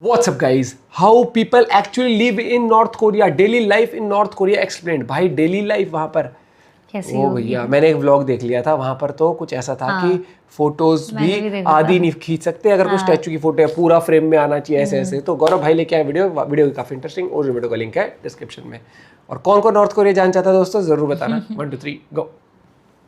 What's up guys? How people actually live in North Korea, daily life in North Korea explained. भाई daily life वहाँ पर कैसी ओ होगी? भैया मैंने एक व्लॉग देख लिया था, वहाँ पर तो कुछ ऐसा था कि फोटोज मैंने भी भी देखा आधी था। नहीं खींच सकते, अगर कोई स्टैचू की फोटो है पूरा फ्रेम में आना चाहिए ऐसे ऐसे। तो गौरव भाई लेके आए वीडियो की काफी इंटरेस्टिंग, और वीडियो का लिंक है डिस्क्रिप्शन में। और कौन कौन नॉर्थ कोरिया जाना चाहता है दोस्तों जरूर बताना। 1 2 3 गो।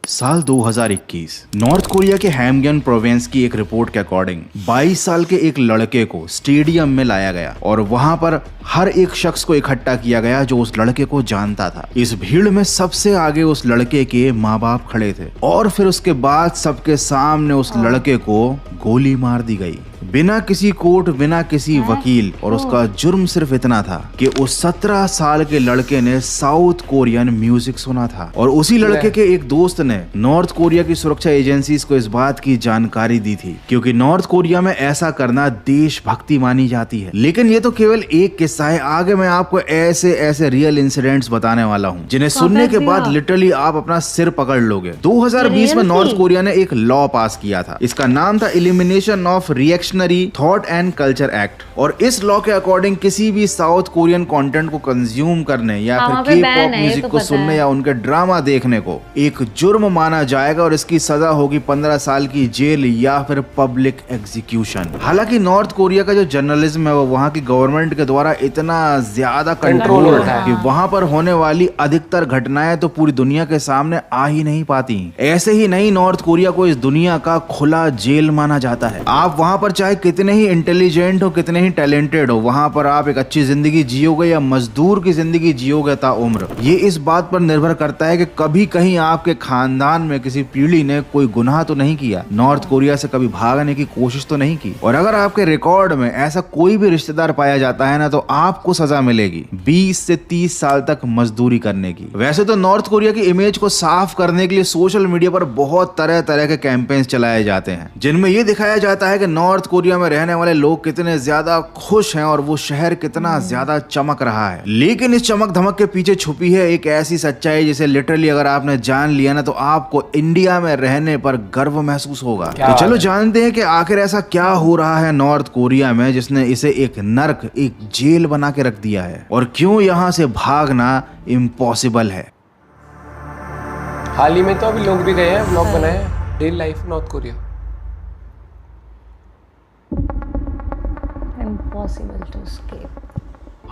साल 2021 नॉर्थ कोरिया के हैमगन प्रोविंस की एक रिपोर्ट के अकॉर्डिंग 22 साल के एक लड़के को स्टेडियम में लाया गया और वहां पर हर एक शख्स को इकट्ठा किया गया जो उस लड़के को जानता था। इस भीड़ में सबसे आगे उस लड़के के माँ बाप खड़े थे और फिर उसके बाद सबके सामने उस लड़के को गोली मार दी गई, बिना किसी कोर्ट, बिना किसी वकील। और उसका जुर्म सिर्फ इतना था कि उस 17 साल के लड़के ने साउथ कोरियन म्यूजिक सुना था और उसी लड़के के एक दोस्त ने नॉर्थ कोरिया की सुरक्षा एजेंसीज को इस बात की जानकारी दी थी, क्योंकि नॉर्थ कोरिया में ऐसा करना देशभक्ति मानी जाती है। लेकिन ये तो केवल एक किस्सा है, आगे मैं आपको ऐसे ऐसे रियल इंसिडेंट्स बताने वाला हूँ जिन्हें सुनने के बाद लिटरली आप अपना सिर पकड़ लोगे। 2020 में नॉर्थ कोरिया ने एक लॉ पास किया था, इसका नाम था elimination of reactionary thought and culture act. और इस लॉ के अकॉर्डिंग किसी भी साउथ कोरियन कंटेंट को कंज्यूम करने या फिर के-पॉप म्यूजिक को सुनने या उनके ड्रामा देखने को एक जुर्म माना जाएगा और इसकी सजा होगी 15 साल की जेल या फिर पब्लिक एग्जीक्यूशन। हालांकि नॉर्थ कोरिया का जो जर्नलिज्म है वो वहाँ की गवर्नमेंट के द्वारा इतना ज्यादा कंट्रोल है कि वहाँ पर होने वाली अधिकतर घटनाएं तो पूरी दुनिया के सामने आ ही नहीं पाती। ऐसे ही नहीं, नॉर्थ कोरिया को इस दुनिया का खुला जेल माना जाता है। आप वहाँ पर चाहे कितने ही इंटेलिजेंट हो, कितने ही टैलेंटेड हो, वहाँ पर आप एक अच्छी जिंदगी जियोगे या मजदूर की जिंदगी जियोगे ताउम्र, ये इस बात पर निर्भर करता है कि कभी कहीं आपके खानदान में किसी पीढ़ी ने कोई गुनाह तो नहीं किया, नॉर्थ कोरिया से कभी भागने की कोशिश तो नहीं की। और अगर आपके रिकॉर्ड में ऐसा कोई भी रिश्तेदार पाया जाता है ना, तो आपको सजा मिलेगी 20 से 30 साल तक मजदूरी करने की। वैसे तो नॉर्थ कोरिया की इमेज को साफ करने के लिए सोशल मीडिया पर बहुत तरह तरह के कैंपेन्स चलाए जाते हैं, जिनमें ये दिखाया जाता है कि नॉर्थ कोरिया में रहने वाले लोग कितने ज्यादा खुश हैं और वो शहर कितना ज्यादा चमक रहा है। लेकिन इस चमक धमक के पीछे छुपी है एक ऐसी सच्चाई जिसे लिटरली अगर आपने जान लिया ना, तो आपको इंडिया में रहने पर गर्व महसूस होगा। तो चलो जानते हैं कि आखिर ऐसा क्या हो रहा है नॉर्थ कोरिया में जिसने इसे एक नर्क, एक जेल बना के रख दिया है, और क्यों यहाँ से भागना इम्पॉसिबल है। हाल ही में तो अभी लोग भी गए हैं, व्लॉग बनाए हैं, daily life north Korea. Impossible to escape.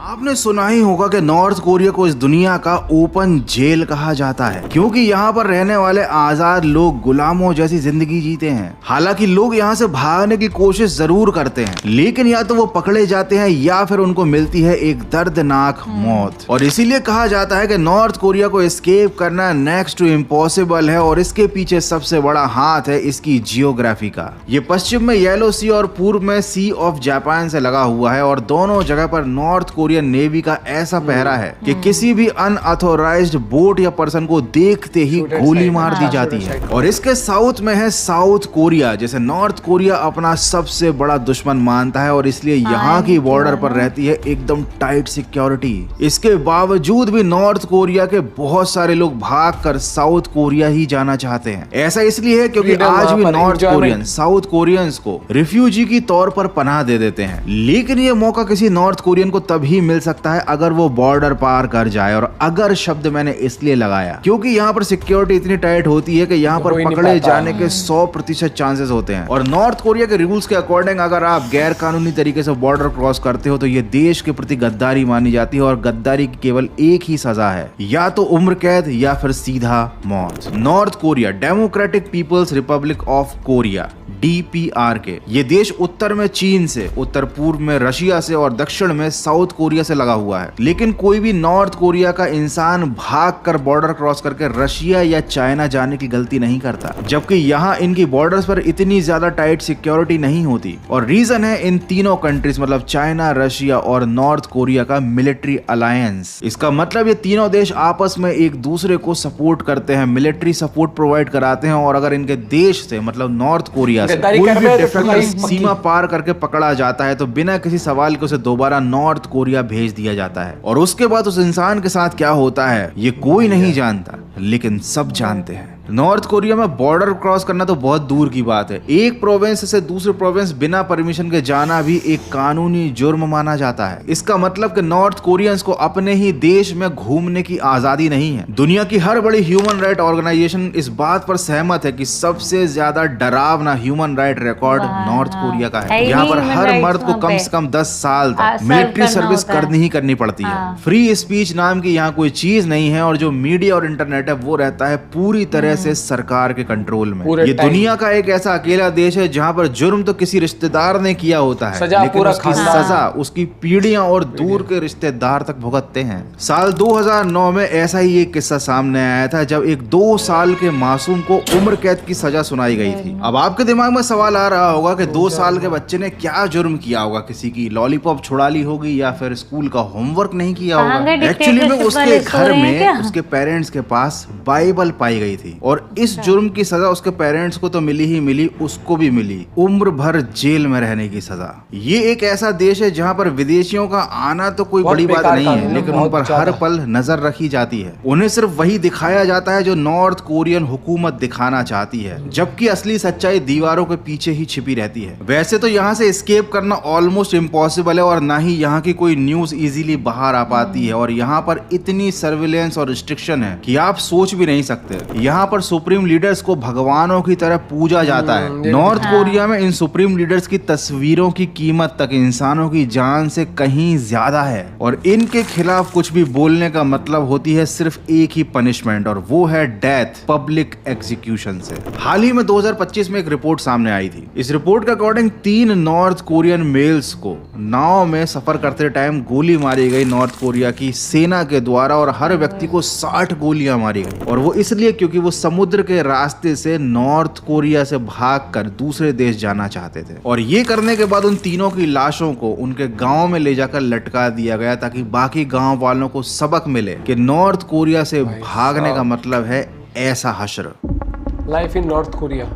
आपने सुना ही होगा कि नॉर्थ कोरिया को इस दुनिया का ओपन जेल कहा जाता है, क्योंकि यहाँ पर रहने वाले आजाद लोग गुलामों जैसी जिंदगी जीते हैं। हालांकि लोग यहाँ से भागने की कोशिश जरूर करते हैं, लेकिन या तो वो पकड़े जाते हैं या फिर उनको मिलती है एक दर्दनाक मौत। और इसीलिए कहा जाता है कि नॉर्थ कोरिया को एस्केप करना नेक्स्ट टू इम्पॉसिबल है, और इसके पीछे सबसे बड़ा हाथ है इसकी जियोग्राफी का। ये पश्चिम में येलो सी और पूर्व में सी ऑफ जापान से लगा हुआ है, और दोनों जगह पर नॉर्थ कोरियन नेवी का ऐसा पहरा है कि किसी भी अनऑथोराइज्ड बोट या पर्सन को देखते ही गोली मार दी जाती है। और इसके साउथ में है साउथ कोरिया, जैसे नॉर्थ कोरिया अपना सबसे बड़ा दुश्मन मानता है, और इसलिए यहाँ की बॉर्डर पर रहती है एकदम टाइट सिक्योरिटी। इसके बावजूद भी नॉर्थ कोरिया के बहुत सारे लोग भागकर साउथ कोरिया ही जाना चाहते हैं। ऐसा इसलिए है क्योंकि आज भी नॉर्थ कोरियन साउथ कोरियंस को रिफ्यूजी की तौर पर पनाह दे देते हैं। लेकिन ये मौका किसी नॉर्थ कोरियन को तभी मिल सकता है अगर वो बॉर्डर पार कर जाए। और अगर शब्द मैंने इसलिए लगाया क्योंकि यहाँ पर सिक्योरिटी इतनी टाइट होती है कि यहाँ पर पकड़े जाने के 100% चांसेस होते हैं। और नॉर्थ कोरिया के रूल्स के अकॉर्डिंग अगर आप गैर कानूनी तरीके से बॉर्डर क्रॉस करते हो तो ये देश के प्रति गद्दारी मानी जाती है, और गद्दारी की केवल एक ही सजा है, या तो उम्र कैद या फिर सीधा मौत। North Korea Democratic People's Republic of Korea DPRK, ये देश उत्तर में चीन से, उत्तर पूर्व में रशिया से और दक्षिण में साउथ कोरिया से लगा हुआ है। लेकिन कोई भी नॉर्थ कोरिया का इंसान भागकर बॉर्डर क्रॉस करके रशिया या चाइना जाने की गलती नहीं करता, जबकि यहाँ इनकी बॉर्डर्स पर इतनी ज्यादा टाइट सिक्योरिटी नहीं होती। और रीजन है इन तीनों कंट्रीज मतलब चाइना, रशिया और नॉर्थ कोरिया का मिलिट्री अलायंस। इसका मतलब ये तीनों देश आपस में एक दूसरे को सपोर्ट करते हैं, मिलिट्री सपोर्ट प्रोवाइड कराते हैं। और अगर इनके देश से मतलब नॉर्थ कोरिया से कोई भी डिफेक्टर सीमा पार करके पकड़ा जाता है तो बिना किसी सवाल के उसे दोबारा नॉर्थ कोरिया भेज दिया जाता है। और उसके बाद उस इंसान के साथ क्या होता है ये कोई नहीं जानता, लेकिन सब जानते हैं। नॉर्थ कोरिया में बॉर्डर क्रॉस करना तो बहुत दूर की बात है, एक प्रोविंस से दूसरे प्रोविंस बिना परमिशन के जाना भी एक कानूनी जुर्म माना जाता है। इसका मतलब कि नॉर्थ कोरियंस को अपने ही देश में घूमने की आजादी नहीं है। दुनिया की हर बड़ी ह्यूमन राइट ऑर्गेनाइजेशन इस बात पर सहमत है कि सबसे ज्यादा डरावना human right record north Korea का है। यहाँ पर हर मर्द को कम से कम 10 साल तक मिलिट्री सर्विस करनी ही करनी पड़ती है। फ्री स्पीच नाम की यहाँ कोई चीज नहीं है और जो मीडिया और इंटरनेट है वो रहता है पूरी तरह से सरकार के कंट्रोल में। ये दुनिया का एक ऐसा अकेला देश है जहाँ पर जुर्म तो किसी रिश्तेदार ने किया होता है, लेकिन उसकी सजा उसकी पीढ़ियां और दूर के रिश्तेदार तक भुगतते हैं। साल 2009 में ऐसा ही एक किस्सा सामने आया था जब एक 2 साल के मासूम को उम्र कैद की सजा सुनाई गई थी। अब आपके दिमाग में सवाल आ रहा होगा कि 2 साल के बच्चे ने क्या जुर्म किया होगा, किसी की लॉलीपॉप छुड़ा ली होगी या फिर स्कूल का होमवर्क नहीं किया होगा। एक्चुअली में उसके घर में उसके पेरेंट्स के पास बाइबल पाई गई थी और इस जुर्म की सजा उसके पेरेंट्स को तो मिली ही मिली, उसको भी मिली उम्र भर जेल में रहने की सजा। ये एक ऐसा देश है जहाँ पर विदेशियों का आना तो कोई बड़ी बात नहीं है, लेकिन उन पर हर पल नजर रखी जाती है। उन्हें सिर्फ वही दिखाया जाता है जो नॉर्थ कोरियन हुकूमत दिखाना चाहती है, जबकि असली सच्चाई दीवारों के पीछे ही छिपी रहती है। वैसे तो यहाँ से एस्केप करना ऑलमोस्ट इम्पॉसिबल है और ना ही यहाँ की कोई न्यूज इजीली बाहर आ पाती है और यहाँ पर इतनी सर्विलेंस और रिस्ट्रिक्शन है कि आप सोच भी नहीं सकते। यहाँ पर सुप्रीम लीडर्स को भगवानों की तरह पूजा जाता है। नॉर्थ कोरिया में इन सुप्रीम लीडर्स की तस्वीरों की कीमत तक इंसानों की जान से कहीं ज्यादा है और इनके खिलाफ कुछ भी बोलने का मतलब होती है सिर्फ एक ही पनिशमेंट और वो है डेथ, पब्लिक एग्जीक्यूशन से। हाल ही में 2025 में एक रिपोर्ट सामने आई थी। इस रिपोर्ट के अकॉर्डिंग 3 नॉर्थ कोरियन मेल्स को नाव में सफर करते टाइम गोली मारी गई नॉर्थ कोरिया की सेना के द्वारा और हर व्यक्ति को 60 गोलियां मारी गई और वो इसलिए क्योंकि वो समुद्र के रास्ते से नॉर्थ कोरिया से भागकर दूसरे देश जाना चाहते थे और ये करने के बाद उन तीनों की लाशों को उनके गांव में ले जाकर लटका दिया गया ताकि बाकी गांव वालों को सबक मिले कि नॉर्थ कोरिया से भागने का मतलब है ऐसा हश्र। Life in North Korea.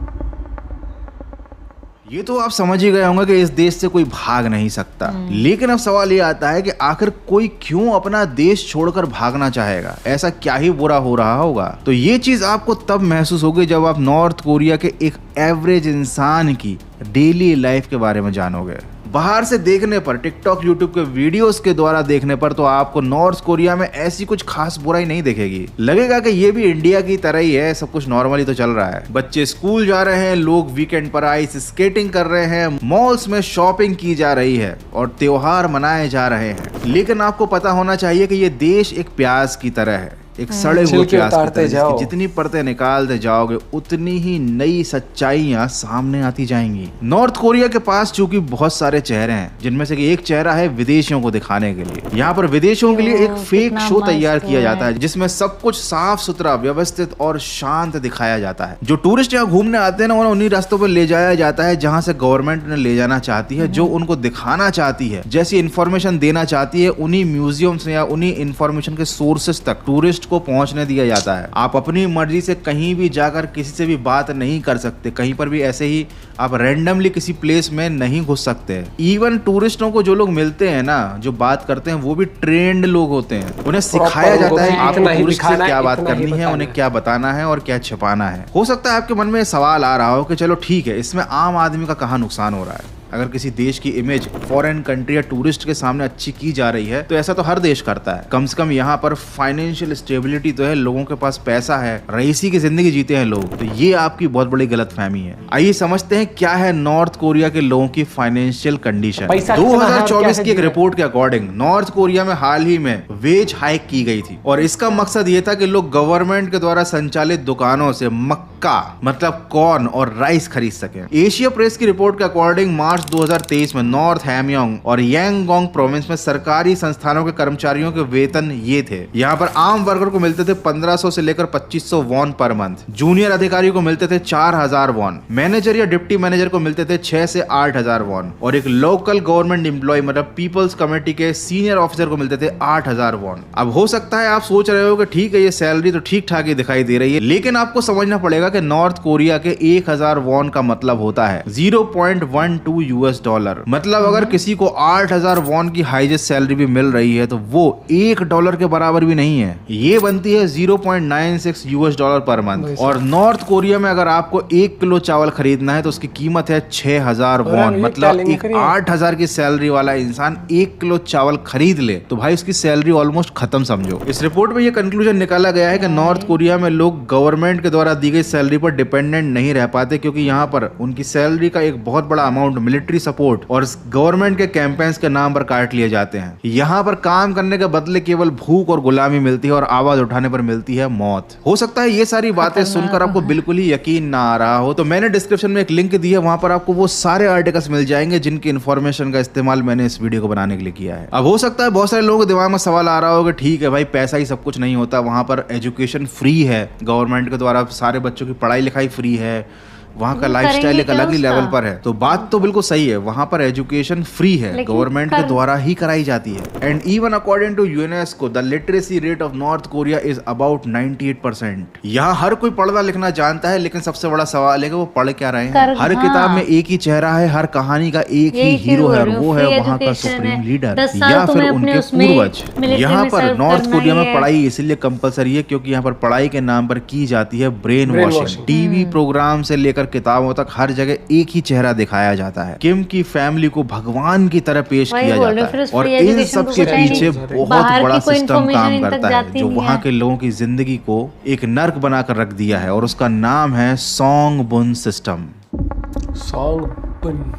ये तो आप समझ ही गए होंगे कि इस देश से कोई भाग नहीं सकता, लेकिन अब सवाल ये आता है कि आखिर कोई क्यों अपना देश छोड़कर भागना चाहेगा, ऐसा क्या ही बुरा हो रहा होगा। तो ये चीज आपको तब महसूस होगी जब आप नॉर्थ कोरिया के एक एवरेज इंसान की डेली लाइफ के बारे में जानोगे। बाहर से देखने पर, टिकटॉक यूट्यूब के वीडियोस के द्वारा देखने पर तो आपको नॉर्थ कोरिया में ऐसी कुछ खास बुराई नहीं दिखेगी। लगेगा कि ये भी इंडिया की तरह ही है, सब कुछ नॉर्मली तो चल रहा है। बच्चे स्कूल जा रहे हैं, लोग वीकेंड पर आइस स्केटिंग कर रहे हैं, मॉल्स में शॉपिंग की जा रही है और त्योहार मनाए जा रहे हैं। लेकिन आपको पता होना चाहिए कि ये देश एक प्याज की तरह है, एक सड़े हुए प्याज की तरह। जितनी परतें निकालते जाओगे उतनी ही नई सच्चाइयां सामने आती जाएंगी। नॉर्थ कोरिया के पास चूंकि बहुत सारे चेहरे हैं, जिनमें से एक चेहरा है विदेशियों को दिखाने के लिए। यहाँ पर विदेशियों के लिए एक फेक शो तैयार किया जाता है जिसमें सब कुछ साफ सुथरा, व्यवस्थित और शांत दिखाया जाता है। जो टूरिस्ट यहाँ घूमने आते हैं ना, उन्हें उन्हीं रास्तों पर ले जाया जाता है जहाँ से गवर्नमेंट उन्हें ले जाना चाहती है, जो उनको दिखाना चाहती है, जैसी इन्फॉर्मेशन देना चाहती है, उन्हीं म्यूजियम्स या उन्हीं इन्फॉर्मेशन के सोर्सेस तक टूरिस्ट को पहुंचने दिया जाता है। आप अपनी मर्जी से कहीं भी जाकर किसी से भी बात नहीं कर सकते, कहीं पर भी ऐसे ही आप रैंडमली किसी प्लेस में नहीं घुस सकते। इवन टूरिस्टों को जो लोग मिलते हैं ना, जो बात करते हैं, वो भी ट्रेंड लोग होते हैं। उन्हें सिखाया जाता है आपको टूरिस्ट से क्या बात करनी है, उन्हें क्या बताना है और क्या छिपाना है। हो सकता है आपके मन में सवाल आ रहा हो कि चलो ठीक है, इसमें आम आदमी का कहाँ नुकसान हो रहा है। अगर किसी देश की इमेज फॉरेन कंट्री या टूरिस्ट के सामने अच्छी की जा रही है तो ऐसा तो हर देश करता है। कम से कम यहाँ पर फाइनेंशियल स्टेबिलिटी तो है, लोगों के पास पैसा है, रईसी की जिंदगी जीते हैं लोग। तो ये आपकी बहुत बड़ी गलतफहमी है। आइए समझते हैं क्या है नॉर्थ कोरिया के लोगों की फाइनेंशियल कंडीशन। 2024 की एक रिपोर्ट के अकॉर्डिंग नॉर्थ कोरिया में हाल ही में वेज हाइक की गई थी और इसका मकसद ये था कि लोग गवर्नमेंट के द्वारा संचालित दुकानों से मक्का मतलब कॉर्न और राइस खरीद सकें। एशिया प्रेस की रिपोर्ट के अकॉर्डिंग मार्च 2023 में नॉर्थ हैमयोंग और यांगोंग प्रोविंस में सरकारी संस्थानों के कर्मचारियों के वेतन ये थे। यहाँ पर आम वर्कर को मिलते थे 1500 से लेकर 2500 वॉन पर मंथ, जूनियर अधिकारी को मिलते थे 4000 वॉन, मैनेजर या डिप्टी मैनेजर को मिलते थे 6 से 8000 वॉन और एक लोकल गवर्नमेंट एम्प्लॉय मतलब पीपल्स कमेटी के सीनियर ऑफिसर को मिलते थे 8000 वॉन। अब हो सकता है आप सोच रहे हो कि ठीक है, ये सैलरी तो ठीक ठाक ही दिखाई दे रही है, लेकिन आपको समझना पड़ेगा कि नॉर्थ कोरिया के 1000 वॉन का मतलब होता है 0.12 $8 मतलब अगर किसी को 8,000 वॉन की हाईएस्ट सैलरी भी मिल रही है तो वो $1 के बराबर भी नहीं है। ये बनती है $0.96 पर मंथ। और नॉर्थ कोरिया में अगर आपको 1 किलो चावल खरीदना है तो उसकी कीमत है 6,000 वॉन। मतलब एक 8,000 की सैलरी वाला इंसान 1 किलो चावल खरीद ले तो भाई उसकी सैलरी ऑलमोस्ट खत्म समझो। इस रिपोर्ट में ये कंक्लूजन निकाला गया है कि नॉर्थ कोरिया में लोग गवर्नमेंट के द्वारा दी गई सैलरी पर डिपेंडेंट नहीं रह पाते, क्योंकि यहाँ पर उनकी सैलरी का एक बहुत बड़ा अमाउंट मिलिट्री सपोर्ट और गवर्नमेंट के कैंपेन्स के नाम पर काट लिए जाते हैं। यहाँ पर काम करने के बदले केवल भूख और गुलामी मिलती है और आवाज उठाने पर मिलती है मौत। हो सकता है ये सारी बातें सुनकर आपको बिल्कुल ही यकीन ना आ रहा हो, तो मैंने डिस्क्रिप्शन में एक लिंक दी है, वहां पर आपको वो सारे आर्टिकल्स मिल जाएंगे जिनकी इन्फॉर्मेशन का इस्तेमाल मैंने इस वीडियो को बनाने के लिए किया है। अब हो सकता है बहुत सारे लोगों के दिमाग में सवाल आ रहा होगा, ठीक है भाई पैसा ही सब कुछ नहीं होता, वहां पर एजुकेशन फ्री है, गवर्नमेंट के द्वारा सारे बच्चों की पढ़ाई लिखाई फ्री है, वहाँ का लाइफस्टाइल एक अलग ही लेवल पर है। तो बात तो बिल्कुल सही है, वहाँ पर एजुकेशन फ्री है, गवर्नमेंट के द्वारा ही कराई जाती है। And even according to UNESCO the literacy rate of North Korea is about 98%। यहाँ हर कोई पढ़ना लिखना जानता है, लेकिन सबसे बड़ा सवाल है कि वो पढ़ क्या रहे हैं। हर किताब में एक ही चेहरा है, हर कहानी का एक ही हीरो है, वो है वहाँ का सुप्रीम लीडर या फिर उनके पूर्वज। यहाँ पर नॉर्थ कोरिया में पढ़ाई इसलिए कंपलसरी है क्योंकि यहाँ पर पढ़ाई के नाम पर की जाती है ब्रेन वॉशिंग। टीवी प्रोग्राम से लेकर किताबों तक हर जगह एक ही चेहरा दिखाया जाता है। किम की फैमिली को भगवान की तरह पेश किया जाता है और इन सब के पीछे बहुत बड़ा सिस्टम काम करता है जो वहाँ के लोगों की जिंदगी को एक नर्क बनाकर रख दिया है और उसका नाम है सोंगबुन सिस्टम। सोंगबुन।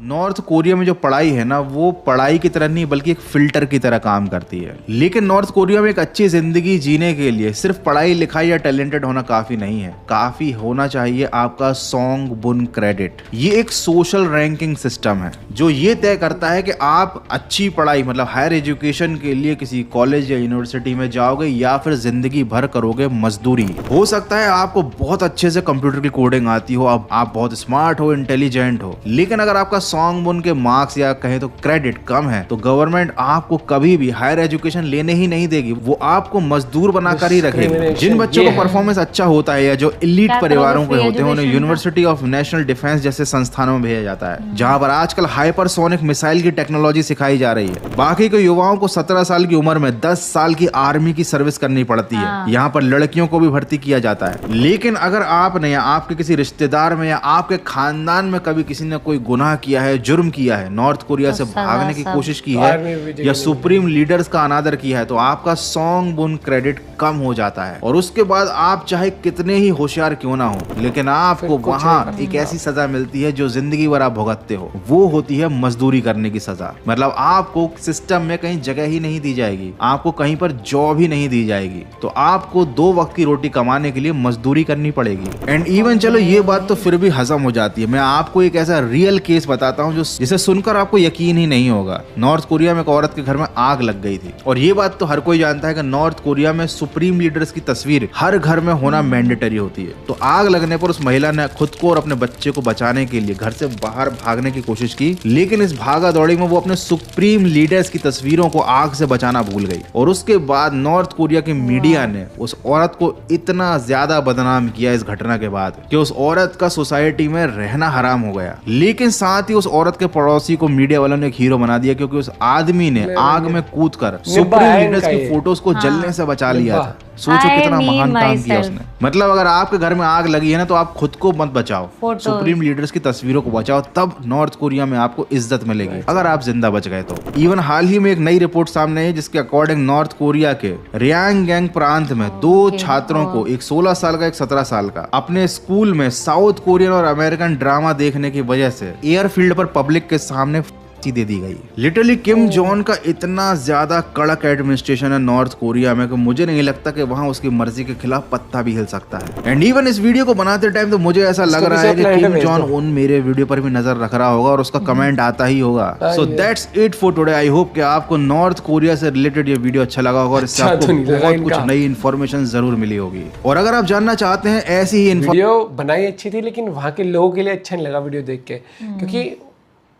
नॉर्थ कोरिया में जो पढ़ाई है ना, वो पढ़ाई की तरह नहीं बल्कि एक फिल्टर की तरह काम करती है। लेकिन नॉर्थ कोरिया में एक अच्छी जिंदगी जीने के लिए सिर्फ पढ़ाई लिखाई या टैलेंटेड होना काफी नहीं है, काफी होना चाहिए आपका सोंगबुन क्रेडिट। ये एक सोशल रैंकिंग सिस्टम है जो ये तय करता है कि आप अच्छी पढ़ाई मतलब हायर एजुकेशन के लिए किसी कॉलेज या यूनिवर्सिटी में जाओगे या फिर जिंदगी भर करोगे मजदूरी। हो सकता है आपको बहुत अच्छे से कंप्यूटर की कोडिंग आती हो, आप बहुत स्मार्ट हो, इंटेलिजेंट हो, लेकिन अगर आपका सोंगबुन के मार्क्स या कहें तो क्रेडिट कम है तो गवर्नमेंट आपको कभी भी हायर एजुकेशन लेने ही नहीं देगी, वो आपको मजदूर बनाकर ही रखेगी। जिन बच्चों का परफॉर्मेंस अच्छा होता है या जो इलीट परिवारों के होते हैं उन्हें यूनिवर्सिटी ऑफ नेशनल डिफेंस जैसे संस्थानों में भेजा जाता है जहां पर आजकल हाइपरसोनिक मिसाइल की टेक्नोलॉजी सिखाई जा रही है। बाकी के युवाओं को 17 साल की उम्र में 10 साल की आर्मी की सर्विस करनी पड़ती है। यहाँ पर लड़कियों को भी भर्ती किया जाता है। लेकिन अगर आपने या आपके किसी रिश्तेदार में या आपके खानदान में कभी किसी ने कोई गुनाह किया है, जुर्म किया है, नॉर्थ कोरिया से भागने की कोशिश की है या सुप्रीम लीडर्स का अनादर किया है तो आपका सोंगबुन क्रेडिट कम हो जाता है और उसके बाद आप चाहे कितने ही होशियार क्यों ना हो लेकिन आपको वहां एक ऐसी सजा मिलती है जो जिंदगी भर आप भुगतते हो, वो होती है मजदूरी करने की सजा। मतलब आपको सिस्टम में कहीं जगह ही नहीं दी जाएगी, आपको कहीं पर जॉब ही नहीं दी जाएगी, तो आपको 2 वक्त की रोटी कमाने के लिए मजदूरी करनी पड़ेगी। एंड इवन चलो ये बात तो फिर भी हजम हो जाती है, मैं आपको एक ऐसा रियल केस बताता हूँ जिसे सुनकर आपको यकीन ही नहीं होगा। नॉर्थ कोरिया में एक औरत के घर में आग लग गई थी और ये बात तो हर कोई जानता है कि नॉर्थ कोरिया में सुप्रीम लीडर्स की तस्वीर हर घर में होना मैंडेटरी होती है। तो आग लगने पर उस महिला ने खुद को और अपने बच्चे को बचाने के लिए घर से बाहर भागने की कोशिश की, लेकिन इस भागा दौड़ी में वो अपने सुप्रीम लीडर्स की तस्वीरों को आग से बचाना भूल गई और उसके बाद नॉर्थ कोरिया की मीडिया ने उस औरत को इतना ज्यादा बदनाम किया इस घटना के बाद कि उस औरत का सोसाइटी में रहना हराम हो गया। लेकिन साथ ही उस औरत के पड़ोसी को मीडिया वालों ने एक हीरो बना दिया क्योंकि उस आदमी ने आग में कूदकर सुप्रीम लीडर्स की फोटोज को जलने से बचा लिया था। सोचो कितना महान काम किया उसने। मतलब अगर आपके घर में आग लगी है ना तो आप खुद को मत बचाओ, सुप्रीम लीडर्स की तस्वीरों को बचाओ, तब नॉर्थ कोरिया में आपको इज्जत मिलेगी अगर आप जिंदा बच गए तो। इवन हाल ही में एक नई रिपोर्ट सामने आई जिसके अकॉर्डिंग नॉर्थ कोरिया के रियांगगैंग प्रांत में 2 छात्रों को, एक 16 साल का एक 17 साल का, अपने स्कूल में साउथ कोरियन और अमेरिकन ड्रामा देखने की वजह से एयरफील्ड पर पब्लिक के सामने दे दी गई। लिटरली किम जोन का इतना ज्यादा कड़क एडमिनिस्ट्रेशन है नॉर्थ कोरिया में कि मुझे नहीं लगता कि वहां उसकी मर्जी के खिलाफ पत्ता भी हिल सकता है। एंड इवन इस वीडियो को बनाते टाइम तो मुझे ऐसा लग रहा है कि किम जोन उन मेरे वीडियो पर भी नजर रख रहा होगा और उसका कमेंट आता ही होगा। So that's it for today. I hope कि आपको नॉर्थ कोरिया से रिलेटेड ये वीडियो अच्छा लगा होगा और इससे आपको बहुत कुछ नई इन्फॉर्मेशन जरूर मिली होगी। और अगर आप जानना चाहते हैं ऐसी ही वीडियो बनाई अच्छी थी लेकिन वहां के लोगों के लिए अच्छा नहीं लगा वीडियो देख के, क्योंकि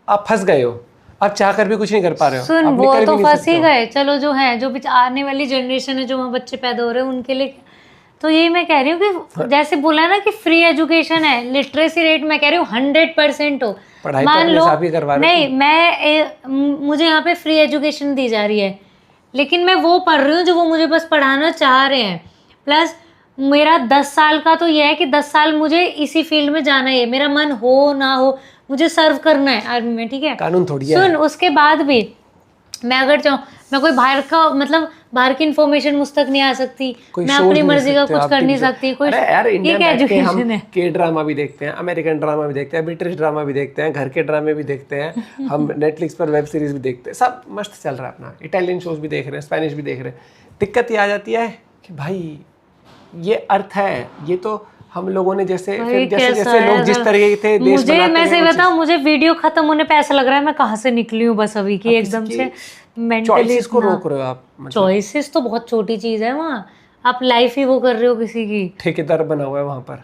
आप फंस गए हो, आप चाह कर भी कुछ नहीं कर पा रहे हो। सुन वो तो फंस ही गए, चलो जो है जो आने वाली जनरेशन है जो वहाँ बच्चे पैदा हो रहे हैं उनके लिए तो यही मैं कह रही हूँ कि जैसे बोला ना कि फ्री एजुकेशन है, लिटरेसी रेट मैं कह रही हूँ 100% हो। पढ़ाई तो मान अपने लो हिसाब की करवा रहे नहीं, मुझे यहाँ पे फ्री एजुकेशन दी जा रही है, लेकिन मैं वो पढ़ रही हूँ जो वो मुझे बस पढ़ाना चाह रहे हैं। प्लस मेरा 10 साल का तो ये है कि 10 साल मुझे इसी फील्ड में जाना है, मेरा मन हो ना हो मुझे सर्व करना है आर्मी में, ठीक है। कानून थोड़ी है। सुन, उसके बाद भी मैं अगर चाहूँ, मैं कोई बाहर का मतलब बाहर की इन्फॉर्मेशन मुझ तक नहीं आ सकती, मैं अपनी मर्जी का कुछ कर नहीं सकती। कोई यार इंडिया ये क्या बैठ के हम एजुकेशन है? के ड्रामा भी देखते हैं, अमेरिकन ड्रामा भी देखते हैं, ब्रिटिश ड्रामा भी देखते हैं, घर के ड्रामे भी देखते हैं, हम नेटफ्लिक्स पर वेब सीरीज भी देखते हैं, सब मस्त चल रहा है अपना। इटालियन शोज भी देख रहे हैं, स्पेनिश भी देख रहे हैं। दिक्कत ये आ जाती है कि भाई ये अर्थ है, ये तो हम लोगों ने जैसे फिर जैसे लोग जिस तरह के थे देश मुझे, मैं से बताऊं, मुझे वीडियो खत्म होने पे ऐसा लग रहा है मैं कहाँ से निकली हूँ बस अभी की एकदम से मेंटली। चॉइसेस को रोक रहे हो आप। चॉइसेस तो बहुत छोटी चीज है वहाँ, आप लाइफ ही वो कर रहे हो किसी की। ठेकेदार बना हुआ है वहाँ पर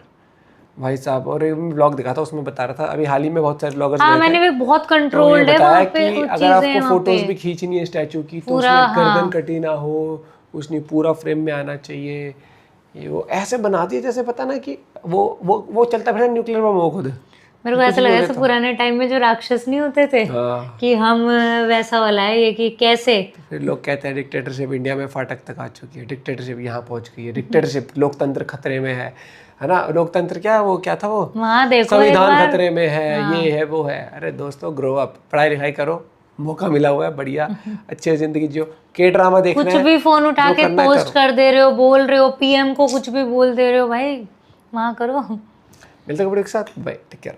भाई साहब। और एक ब्लॉग दिखा था, उसमें बता रहा था अभी हाल ही में बहुत सारे ब्लॉगर्स हाँ, मैंने भी बहुत कंट्रोल्ड है वहाँ पे अगर आपको फोटोज भी खींचनी है स्टैचू की तो उसमें गर्दन कटी ना हो, उसने पूरा फ्रेम में आना चाहिए। ये वो ऐसे बना दिए जैसे पता ना कि वो चलता फिर न्यूक्लियर बम हो खुद। मेरे को ऐसा लगा जैसे पुराने टाइम में जो राक्षस नहीं होते थे कि हम वैसा वाला है ये कि कैसे। फिर लोग कहते हैं डिक्टेटरशिप इंडिया में फाटक तक आ चुकी है, डिक्टेटरशिप यहाँ पहुंच गई है, डिक्टेटरशिप लोकतंत्र खतरे में है ना। लोकतंत्र क्या वो क्या था वो, वहाँ देखो संविधान खतरे में है, ये है वो है। अरे दोस्तों ग्रो अप, पढ़ाई लिखाई करो, मौका मिला हुआ है बढ़िया, अच्छी जिंदगी जियो। के ड्रामा देखना है, कुछ भी फोन उठा के पोस्ट कर दे रहे हो, बोल रहे हो, पीएम को कुछ भी बोल दे रहे हो, भाई वहाँ करो। मिलते हैं वीडियो के साथ, बाय, टेक केयर।